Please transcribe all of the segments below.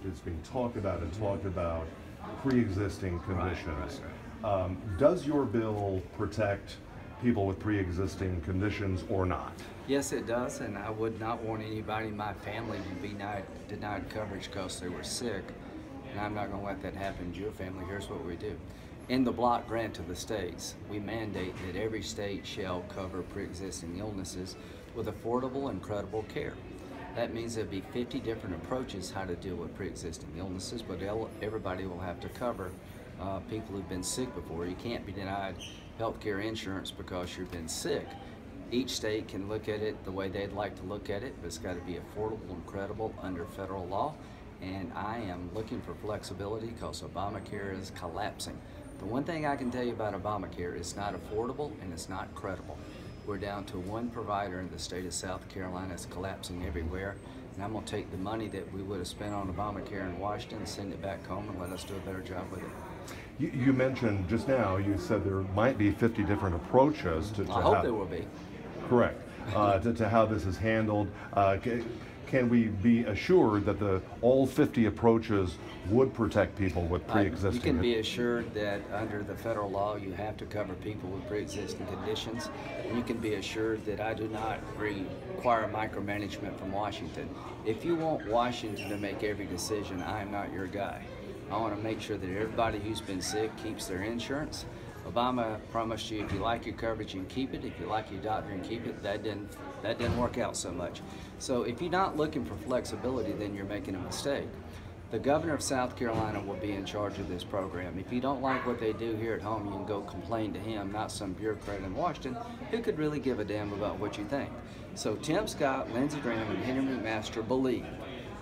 it's being talked about and talked about pre-existing conditions. Does your bill protect people with pre-existing conditions or not? Yes, it does, and I would not want anybody in my family to be denied coverage because they were sick, and I'm not going to let that happen to your family. Here's what we do. In the block grant to the states, we mandate that every state shall cover pre-existing illnesses with affordable and credible care. That means there'll be 50 different approaches how to deal with pre-existing illnesses, but everybody will have to cover people who've been sick before. You can't be denied health care insurance because you've been sick. Each state can look at it the way they'd like to look at it, but it's got to be affordable and credible under federal law. And I am looking for flexibility because Obamacare is collapsing. The one thing I can tell you about Obamacare, it's not affordable and it's not credible. We're down to one provider in the state of South Carolina. It's collapsing everywhere. And I'm going to take the money that we would have spent on Obamacare in Washington, send it back home, and let us do a better job with it. You mentioned just now, you said there might be 50 different approaches to I hope there will be. Correct. To how this is handled. Can we be assured that all 50 approaches would protect people with pre-existing? You can be assured that under the federal law you have to cover people with pre-existing conditions. And you can be assured that I do not require micromanagement from Washington. If you want Washington to make every decision, I am not your guy. I want to make sure that everybody who's been sick keeps their insurance. Obama promised you if you like your coverage, you can keep it. If you like your doctor, you can keep it. That didn't work out so much. So if you're not looking for flexibility, then you're making a mistake. The governor of South Carolina will be in charge of this program. If you don't like what they do here at home, you can go complain to him, not some bureaucrat in Washington who could really give a damn about what you think. So Tim Scott, Lindsey Graham, and Henry McMaster believe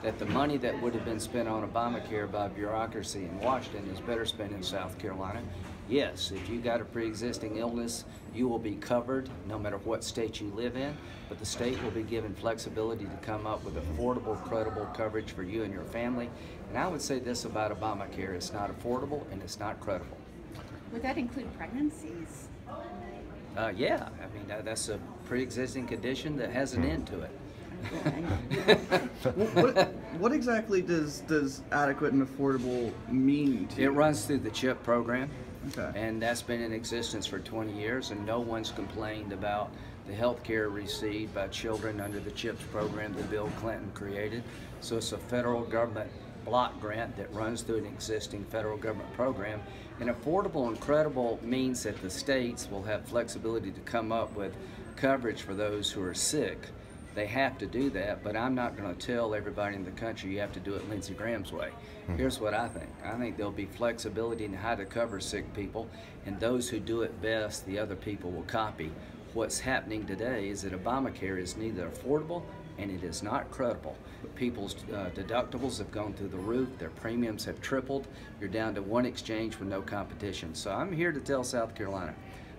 that the money that would have been spent on Obamacare by bureaucracy in Washington is better spent in South Carolina. Yes, if you got a pre-existing illness, you will be covered no matter what state you live in, but the state will be given flexibility to come up with affordable, credible coverage for you and your family. And I would say this about Obamacare, it's not affordable and it's not credible. Would that include pregnancies? Yeah, I mean, that's a pre-existing condition that has an end to it. What exactly does adequate and affordable mean to you? It runs through the CHIP program. Okay. And that's been in existence for 20 years, and no one's complained about the health care received by children under the CHIPS program that Bill Clinton created. So it's a federal government block grant that runs through an existing federal government program. And affordable and credible means that the states will have flexibility to come up with coverage for those who are sick. They have to do that, but I'm not going to tell everybody in the country you have to do it Lindsey Graham's way. Here's what I think. I think there'll be flexibility in how to cover sick people, and those who do it best, the other people will copy. What's happening today is that Obamacare is neither affordable and it is not credible. People's deductibles have gone through the roof, their premiums have tripled. You're down to one exchange with no competition. So I'm here to tell South Carolina,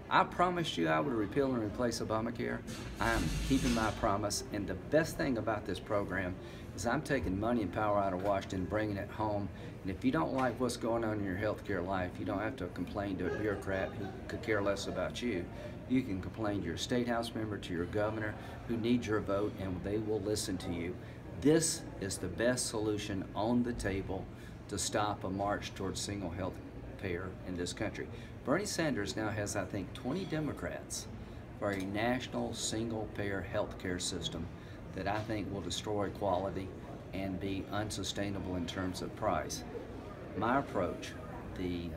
I promised you I would repeal and replace Obamacare. I'm keeping my promise, and the best thing about this program is I'm taking money and power out of Washington, bringing it home. And if you don't like what's going on in your healthcare life, you don't have to complain to a bureaucrat who could care less about you. You can complain to your state house member, to your governor, who needs your vote, and they will listen to you. This is the best solution on the table to stop a march towards single health payer in this country. Bernie Sanders now has, I think, 20 Democrats for a national single-payer health care system that I think will destroy quality and be unsustainable in terms of price. My approach, the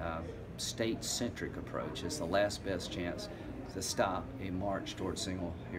state-centric approach, is the last best chance to stop a march towards single-payer